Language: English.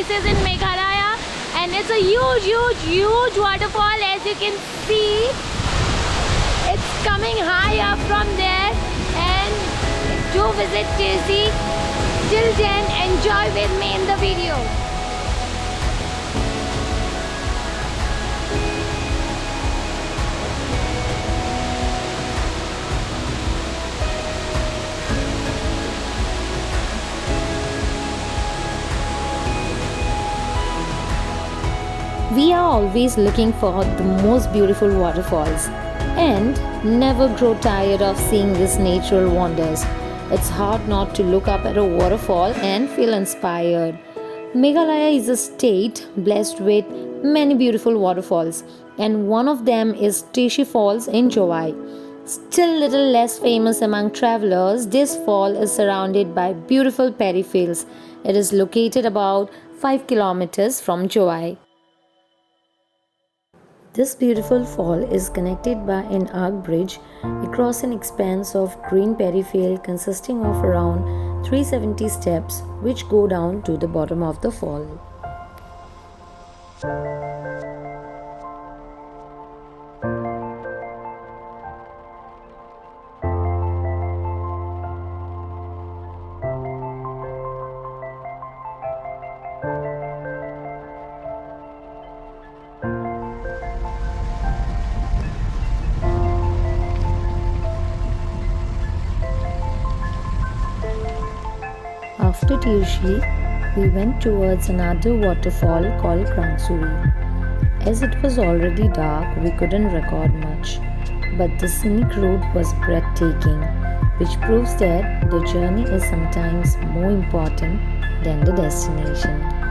places in Meghalaya, and it's a huge waterfall. As you can see, it's coming high up from there. And do visit Tyrshi. Till then, enjoy with me in the video. We are always looking for the most beautiful waterfalls and never grow tired of seeing these natural wonders. It's hard not to look up at a waterfall and feel inspired. Meghalaya is a state blessed with many beautiful waterfalls, and one of them is Tyrshi Falls in Jowai. Still little less famous among travelers, this fall is surrounded by beautiful paddy-fields. It is located about 5 kilometers from Jowai. This beautiful fall is connected by an arch bridge across an expanse of green paddy-field consisting of around 370 steps which go down to the bottom of the fall. After Tyrshi, we went towards another waterfall called Krangsuri. As it was already dark, we couldn't record much, but the scenic route was breathtaking, which proves that the journey is sometimes more important than the destination.